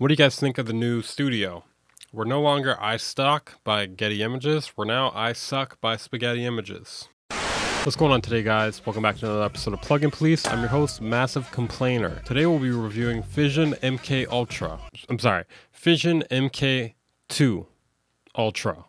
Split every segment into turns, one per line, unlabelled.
What do you guys think of the new studio? We're no longer I Stock by Getty Images. We're now I Suck by Spaghetti Images. What's going on today, guys? Welcome back to another episode of Plugin Police. I'm your host, Massive Complainer. Today we'll be reviewing Physion MK Ultra. Physion MK2 Ultra.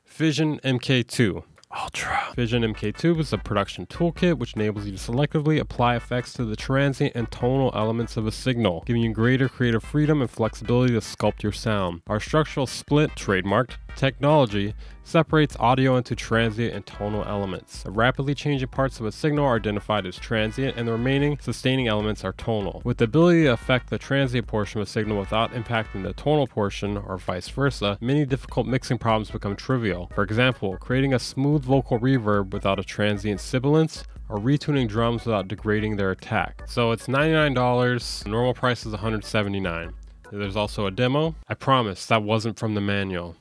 Physion MK2 Ultra. Physion MK2 is a production toolkit which enables you to selectively apply effects to the transient and tonal elements of a signal, giving you greater creative freedom and flexibility to sculpt your sound. Our structural split, trademarked, technology separates audio into transient and tonal elements. The rapidly changing parts of a signal are identified as transient, and the remaining sustaining elements are tonal. With the ability to affect the transient portion of a signal without impacting the tonal portion, or vice versa, many difficult mixing problems become trivial. For example, creating a smooth vocal reverb without a transient sibilance, or retuning drums without degrading their attack. So it's $99, normal price is $179. There's also a demo. I promise that wasn't from the manual.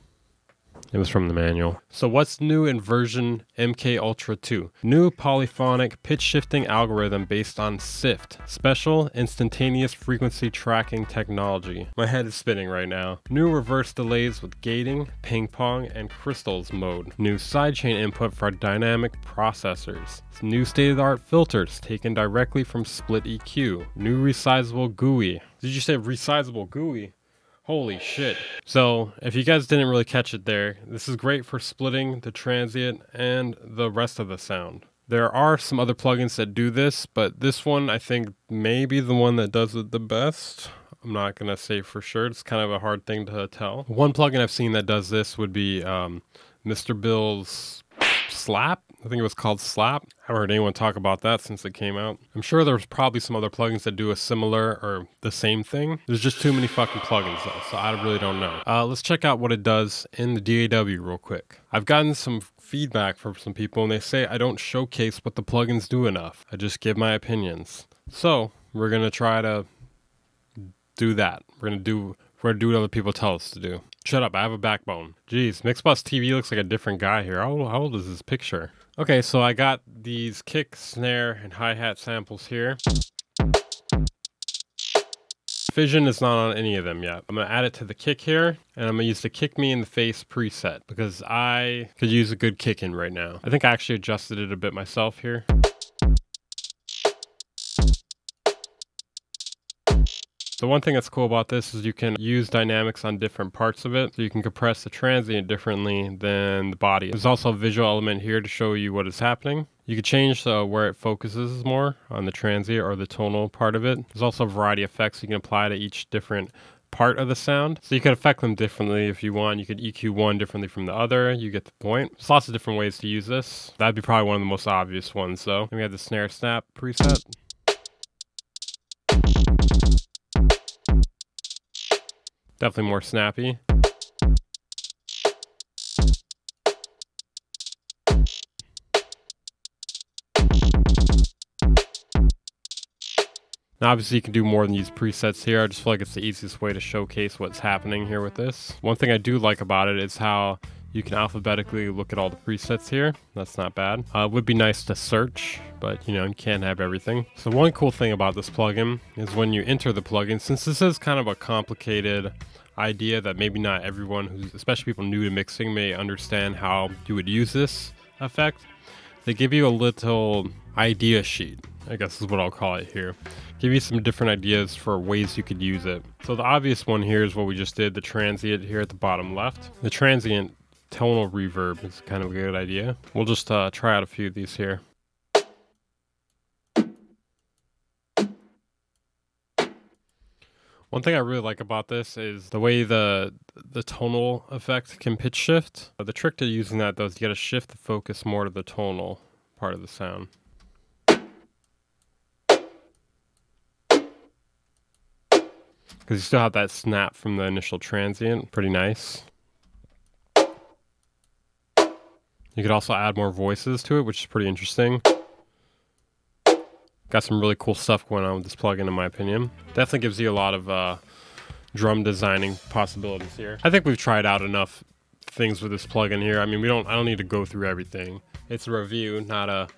It was from the manual. So what's new in version MK Ultra 2? New polyphonic pitch shifting algorithm based on SIFT, Special Instantaneous Frequency Tracking Technology. My head is spinning right now. New reverse delays with gating, ping pong, and crystals mode. New sidechain input for dynamic processors. New state-of-the-art filters taken directly from Split EQ. New resizable GUI. Did you say resizable GUI? Holy shit. So if you guys didn't really catch it there, this is great for splitting the transient and the rest of the sound. There are some other plugins that do this, but this one I think may be the one that does it the best. I'm not going to say for sure. It's kind of a hard thing to tell. One plugin I've seen that does this would be Mr. Bill's Slap. I think it was called Slap. I haven't heard anyone talk about that since it came out. I'm sure there's probably some other plugins that do a similar or the same thing. There's just too many fucking plugins though, so I really don't know. Let's check out what it does in the DAW real quick. I've gotten some feedback from some people and they say I don't showcase what the plugins do enough. I just give my opinions. So we're going to try to do that. We're going to do what other people tell us to do. Shut up, I have a backbone. Jeez, Mixbus TV looks like a different guy here. How old is this picture? Okay, so I got these kick, snare, and hi-hat samples here. Physion is not on any of them yet. I'm going to add it to the kick here, and I'm going to use the Kick Me in the Face preset because I could use a good kick in right now. I think I actually adjusted it a bit myself here. The one thing that's cool about this is you can use dynamics on different parts of it, so you can compress the transient differently than the body. There's also a visual element here to show you what is happening. You can change where it focuses more on the transient or the tonal part of it. There's also a variety of effects you can apply to each different part of the sound. So you can affect them differently if you want. You could EQ one differently from the other. You get the point. There's lots of different ways to use this. That'd be probably one of the most obvious ones though. Then we have the snare snap preset. Definitely more snappy. Now obviously you can do more than use presets here. I just feel like it's the easiest way to showcase what's happening here with this. One thing I do like about it is how you can alphabetically look at all the presets here. That's not bad. It would be nice to search, but you can't have everything. So one cool thing about this plugin is when you enter the plugin, since this is kind of a complicated idea that maybe not everyone, especially people new to mixing, may understand how you would use this effect, they give you a little idea sheet, I guess is what I'll call it here. Give you some different ideas for ways you could use it. So the obvious one here is what we just did, the transient here at the bottom left. The transient tonal reverb is kind of a good idea. We'll just try out a few of these here. One thing I really like about this is the way the tonal effect can pitch shift. The trick to using that though is you gotta shift the focus more to the tonal part of the sound. Because you still have that snap from the initial transient, pretty nice. You could also add more voices to it, which is pretty interesting. Got some really cool stuff going on with this plugin in my opinion. Definitely gives you a lot of drum designing possibilities here. I think we've tried out enough things with this plugin here. I mean, I don't need to go through everything. It's a review, not a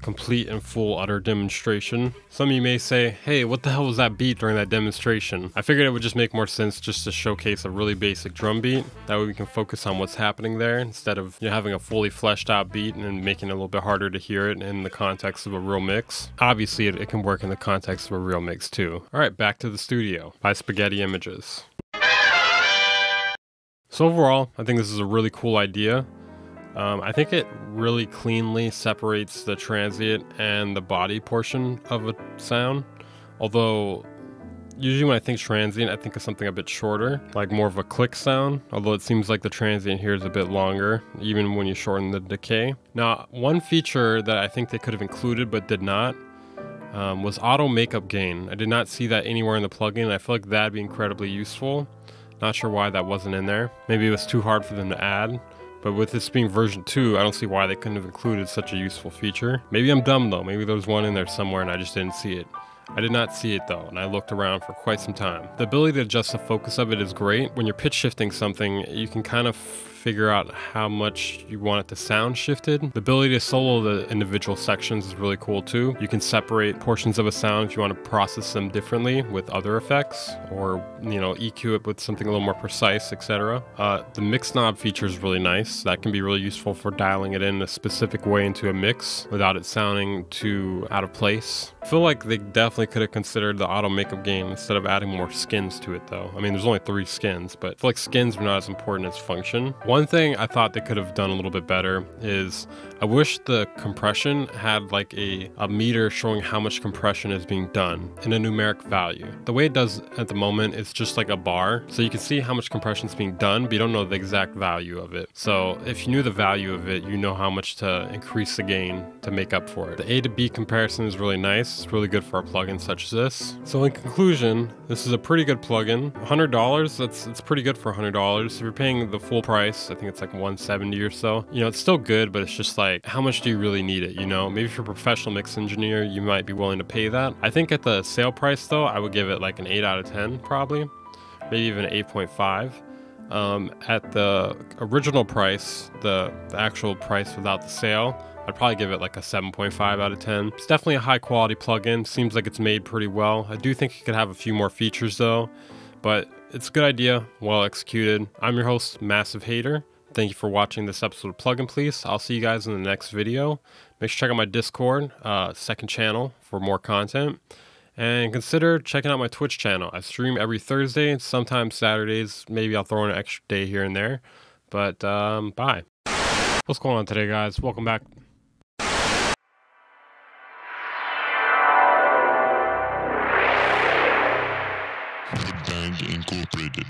complete and full utter demonstration. Some of you may say, hey, what the hell was that beat during that demonstration? I figured it would just make more sense just to showcase a really basic drum beat. That way we can focus on what's happening there instead of having a fully fleshed out beat and making it a little bit harder to hear it in the context of a real mix. Obviously it can work in the context of a real mix too. Alright, back to the studio by Spaghetti Images. So overall, I think this is a really cool idea. I think it really cleanly separates the transient and the body portion of a sound. Although, usually when I think transient, I think of something a bit shorter, like more of a click sound. Although it seems like the transient here is a bit longer, even when you shorten the decay. Now, one feature that I think they could have included but did not was auto makeup gain. I did not see that anywhere in the plugin. I feel like that'd be incredibly useful. Not sure why that wasn't in there. Maybe it was too hard for them to add. But with this being version 2, I don't see why they couldn't have included such a useful feature. Maybe I'm dumb though. Maybe there was one in there somewhere and I just didn't see it. I did not see it though, and I looked around for quite some time. The ability to adjust the focus of it is great. When you're pitch shifting something, you can kind of figure out how much you want it to sound shifted. The ability to solo the individual sections is really cool too. You can separate portions of a sound if you want to process them differently with other effects, or EQ it with something a little more precise, etc. The mix knob feature is really nice. That can be really useful for dialing it in a specific way into a mix without it sounding too out of place. I feel like they definitely could have considered the auto makeup gain instead of adding more skins to it though. I mean, there's only 3 skins, but I feel like skins are not as important as function. One thing I thought they could have done a little bit better is I wish the compression had like a meter showing how much compression is being done in a numeric value. The way it does at the moment, it's just like a bar. So you can see how much compression is being done, but you don't know the exact value of it. So if you knew the value of it, you know how much to increase the gain to make up for it. The A to B comparison is really nice. It's really good for a plugin such as this. So in conclusion, this is a pretty good plugin. $100, it's pretty good for $100. If you're paying the full price, I think it's like $170 or so. It's still good, but it's just like, how much do you really need it? Maybe if you're a professional mix engineer, you might be willing to pay that. I think at the sale price though, I would give it like an 8 out of 10 probably, maybe even an 8.5. At the original price, the actual price without the sale, I'd probably give it like a 7.5 out of 10. It's definitely a high quality plugin. Seems like it's made pretty well. I do think it could have a few more features though, but it's a good idea, well executed. I'm your host, Massive Hater. Thank you for watching this episode of Plugin Please. I'll see you guys in the next video. Make sure to check out my Discord, second channel, for more content. And consider checking out my Twitch channel. I stream every Thursday, sometimes Saturdays. Maybe I'll throw in an extra day here and there. But, bye. What's going on today, guys? Welcome back.
Band Incorporated.